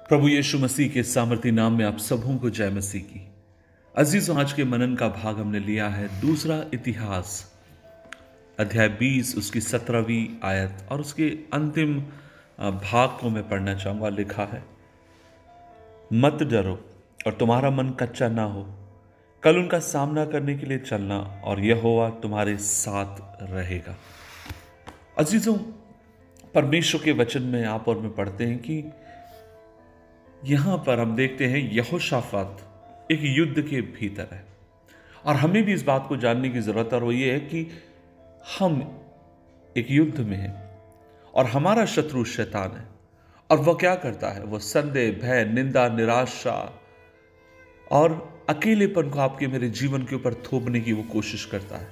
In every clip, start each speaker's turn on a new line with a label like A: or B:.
A: प्रभु यीशु मसीह के सामर्थी नाम में आप सबों को जय मसीह की। अजीजों, आज के मनन का भाग हमने लिया है दूसरा इतिहास अध्याय 20 उसकी 17वीं आयत और उसके अंतिम भाग को मैं पढ़ना चाहूंगा। लिखा है, मत डरो और तुम्हारा मन कच्चा ना हो, कल उनका सामना करने के लिए चलना और यहोवा तुम्हारे साथ रहेगा। अजीजों, परमेश्वर के वचन में आप और मैं पढ़ते हैं कि यहां पर हम देखते हैं यहोशाफात एक युद्ध के भीतर है और हमें भी इस बात को जानने की जरूरत है, और वो ये है कि हम एक युद्ध में हैं और हमारा शत्रु शैतान है। और वह क्या करता है? वह संदेह, भय, निंदा, निराशा और अकेलेपन को आपके मेरे जीवन के ऊपर थोपने की वो कोशिश करता है।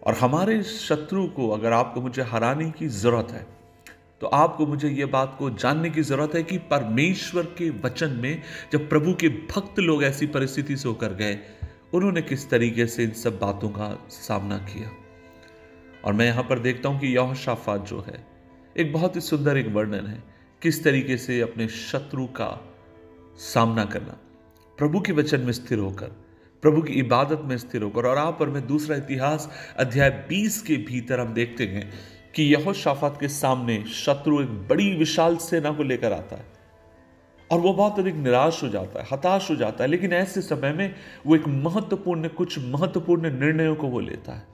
A: और हमारे शत्रु को अगर आपको मुझे हराने की जरूरत है तो आपको मुझे यह बात को जानने की जरूरत है कि परमेश्वर के वचन में जब प्रभु के भक्त लोग ऐसी परिस्थिति से होकर गए, उन्होंने किस तरीके से इन सब बातों का सामना किया। और मैं यहां पर देखता हूं कि यहोशाफात जो है एक बहुत ही सुंदर एक वर्णन है किस तरीके से अपने शत्रु का सामना करना, प्रभु के वचन में स्थिर होकर, प्रभु की इबादत में स्थिर होकर। और आप और मैं दूसरा इतिहास अध्याय 20 के भीतर हम देखते हैं कि यहोशाफात के सामने शत्रु एक बड़ी विशाल सेना को लेकर आता है और वो बहुत अधिक निराश हो जाता है, हताश हो जाता है। लेकिन ऐसे समय में वो एक कुछ महत्वपूर्ण निर्णयों को वो लेता है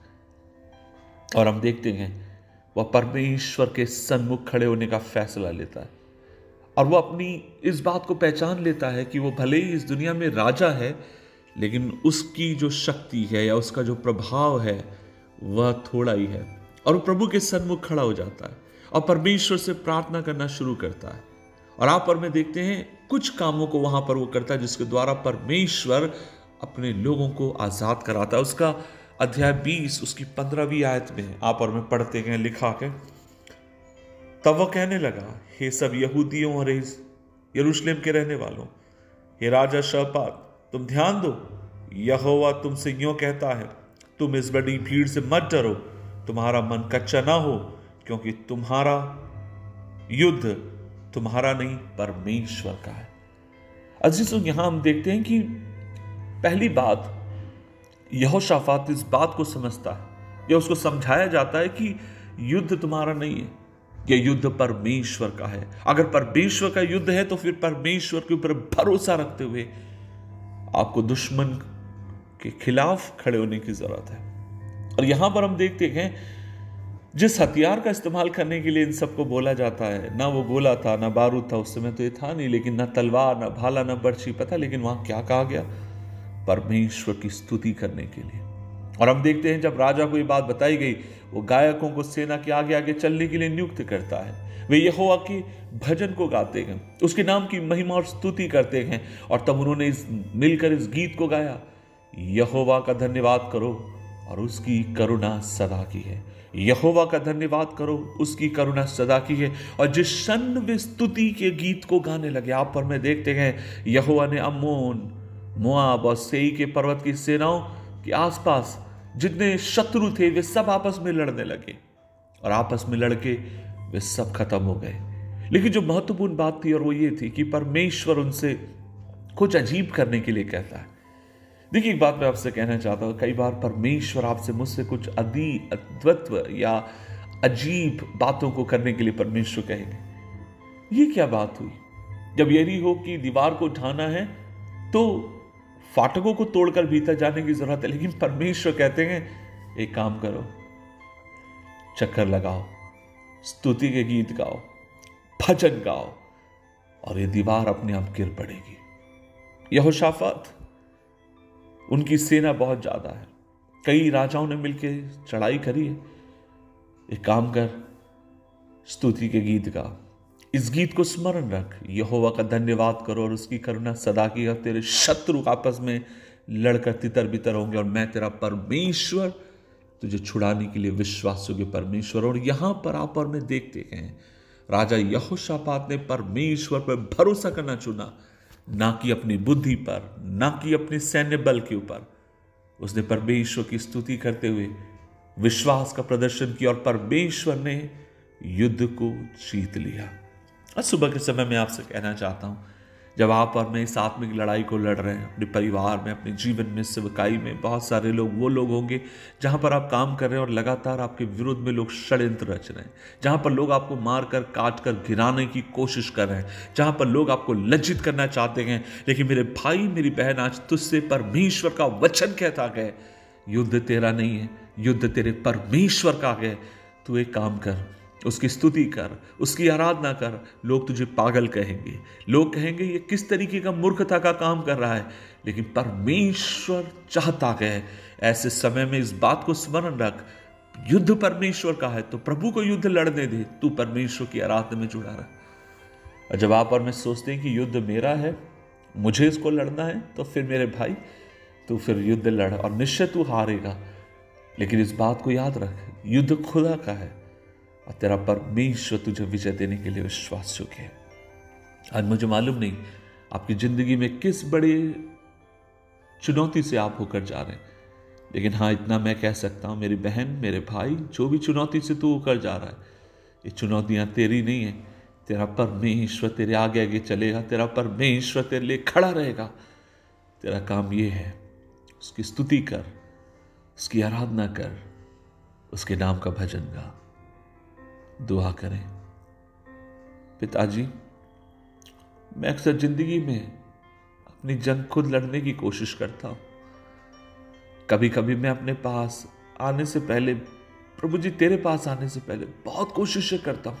A: और हम देखते हैं वह परमेश्वर के सन्मुख खड़े होने का फैसला लेता है। और वो अपनी इस बात को पहचान लेता है कि वो भले ही इस दुनिया में राजा है, लेकिन उसकी जो शक्ति है या उसका जो प्रभाव है वह थोड़ा ही है। और वो प्रभु के सन्मुख खड़ा हो जाता है और परमेश्वर से प्रार्थना करना शुरू करता है। और आप और मैं देखते हैं कुछ कामों को वहां पर वो करता है जिसके द्वारा परमेश्वर अपने लोगों को आजाद कराता है। उसका अध्याय 20 उसकी 15वीं आयत में आप और मैं पढ़ते हैं, लिखा के, तब वह कहने लगा, हे सब यहूदियों और यरूशलेम के रहने वालों, हे राजा शपात, तुम ध्यान दो, यहोवा तुमसे यूं कहता है, तुम इस बड़ी भीड़ से मत डरो, तुम्हारा मन कच्चा ना हो, क्योंकि तुम्हारा युद्ध तुम्हारा नहीं परमेश्वर का है। अजीजों, यहां हम देखते हैं कि पहली बात, यहोशाफात इस बात को समझता है या उसको समझाया जाता है कि युद्ध तुम्हारा नहीं है, यह युद्ध परमेश्वर का है। अगर परमेश्वर का युद्ध है तो फिर परमेश्वर के ऊपर भरोसा रखते हुए आपको दुश्मन के खिलाफ खड़े होने की जरूरत है। और यहां पर हम देखते हैं जिस हथियार का इस्तेमाल करने के लिए इन सबको बोला जाता है, ना वो गोला था, ना बारूद था, उस समय तो ये था नहीं, लेकिन ना तलवार, ना भाला, ना बर्छी, पता, लेकिन वहां क्या कहा गया? परमेश्वर की स्तुति करने के लिए। और हम देखते हैं जब राजा को ये बात बताई गई, वो गायकों को सेना के आगे आगे चलने के लिए नियुक्त करता है। वे यहोवा के भजन को गाते हैं, उसके नाम की महिमा और स्तुति करते हैं। और तब उन्होंने मिलकर इस गीत को गाया, यहोवा का धन्यवाद करो और उसकी करुणा सदा की है। यहोवा का धन्यवाद करो, उसकी करुणा सदा की है। और जिस क्षण वे स्तुति के गीत को गाने लगे, आप पर में देखते हैं यहोवा ने अम्मोन, मोआब और सेई के पर्वत की सेनाओं के आसपास जितने शत्रु थे वे सब आपस में लड़ने लगे और आपस में लड़के वे सब खत्म हो गए। लेकिन जो महत्वपूर्ण बात थी और वो ये थी कि परमेश्वर उनसे कुछ अजीब करने के लिए कहता है। देखिए, एक बात मैं आपसे कहना चाहता हूं, कई बार परमेश्वर आपसे मुझसे कुछ अद्वित्व या अजीब बातों को करने के लिए परमेश्वर कहेंगे। ये क्या बात हुई? जब यरीहो की दीवार को ढाना है तो फाटकों को तोड़कर भीतर जाने की जरूरत है, लेकिन परमेश्वर कहते हैं एक काम करो, चक्कर लगाओ, स्तुति के गीत गाओ, भजन गाओ और ये दीवार अपने आप गिर पड़ेगी। यहोशाफात, उनकी सेना बहुत ज्यादा है, कई राजाओं ने मिलकर चढ़ाई करी है। एक काम कर, स्तुति के गीत गा, इस गीत को स्मरण रख, यहोवा का धन्यवाद करो और उसकी करुणा सदा की है। तेरे शत्रु आपस में लड़कर तितर बितर होंगे और मैं तेरा परमेश्वर, तुझे छुड़ाने के लिए विश्वासयोग्य परमेश्वर। और यहां पर आप और मैं देखते हैं राजा यहोशाफात ने परमेश्वर पर भरोसा करना चुना, ना कि अपनी बुद्धि पर, ना कि अपने सैन्य बल के ऊपर। उसने परमेश्वर की स्तुति करते हुए विश्वास का प्रदर्शन किया और परमेश्वर ने युद्ध को जीत लिया। आज सुबह के समय मैं आपसे कहना चाहता हूं, जब आप और मैं इस आत्मिक लड़ाई को लड़ रहे हैं अपने परिवार में, अपने जीवन में, सेवकाई में, बहुत सारे लोग वो लोग होंगे जहां पर आप काम कर रहे हैं और लगातार आपके विरोध में लोग षड्यंत्र रच रहे हैं, जहां पर लोग आपको मार कर काट कर गिराने की कोशिश कर रहे हैं, जहां पर लोग आपको लज्जित करना चाहते हैं। लेकिन मेरे भाई मेरी बहन, आज तुझसे परमेश्वर का वचन कहता है, युद्ध तेरा नहीं है, युद्ध तेरे परमेश्वर का है। तू एक काम कर, उसकी स्तुति कर, उसकी आराधना कर। लोग तुझे पागल कहेंगे, लोग कहेंगे ये किस तरीके का मूर्खता का काम कर रहा है, लेकिन परमेश्वर चाहता है ऐसे समय में इस बात को स्मरण रख, युद्ध परमेश्वर का है तो प्रभु को युद्ध लड़ने दे, तू परमेश्वर की आराधना में जुड़ा रह। और जब आप और मैं सोचते हैं कि युद्ध मेरा है, मुझे इसको लड़ना है, तो फिर मेरे भाई तू फिर युद्ध लड़ और निश्चय तू हारेगा। लेकिन इस बात को याद रख, युद्ध खुदा का है और तेरा परमेश्वर तुझे विजय देने के लिए विश्वास योग्य है। आज मुझे मालूम नहीं आपकी जिंदगी में किस बड़ी चुनौती से आप होकर जा रहे हैं, लेकिन हाँ इतना मैं कह सकता हूं मेरी बहन, मेरे भाई, जो भी चुनौती से तू होकर जा रहा है, ये चुनौतियां तेरी नहीं है, तेरा परमेश्वर तेरे आगे आगे चलेगा, तेरा परमेश्वर तेरे लिए खड़ा रहेगा। तेरा काम ये है, उसकी स्तुति कर, उसकी आराधना कर, उसके नाम का भजन गा। दुआ करें। पिताजी, मैं अक्सर जिंदगी में अपनी जंग खुद लड़ने की कोशिश करता हूं। कभी कभी मैं अपने पास आने से पहले, प्रभु जी तेरे पास आने से पहले बहुत कोशिशें करता हूं,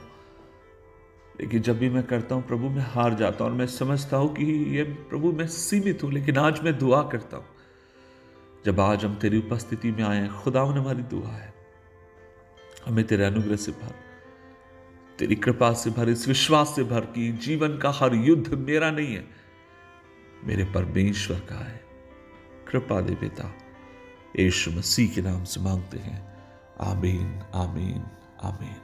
A: लेकिन जब भी मैं करता हूं प्रभु मैं हार जाता हूं और मैं समझता हूं कि ये प्रभु मैं सीमित हूं। लेकिन आज मैं दुआ करता हूं, जब आज हम तेरी उपस्थिति में आए हैं, खुदावन हमारी दुआ है, हमें तेरे अनुग्रह से भर, तेरी कृपा से भर, इस विश्वास से भर कि जीवन का हर युद्ध मेरा नहीं है, मेरे परमेश्वर का है। कृपा दे पिता, यीशु मसीह के नाम से मांगते हैं, आमीन, आमीन, आमीन।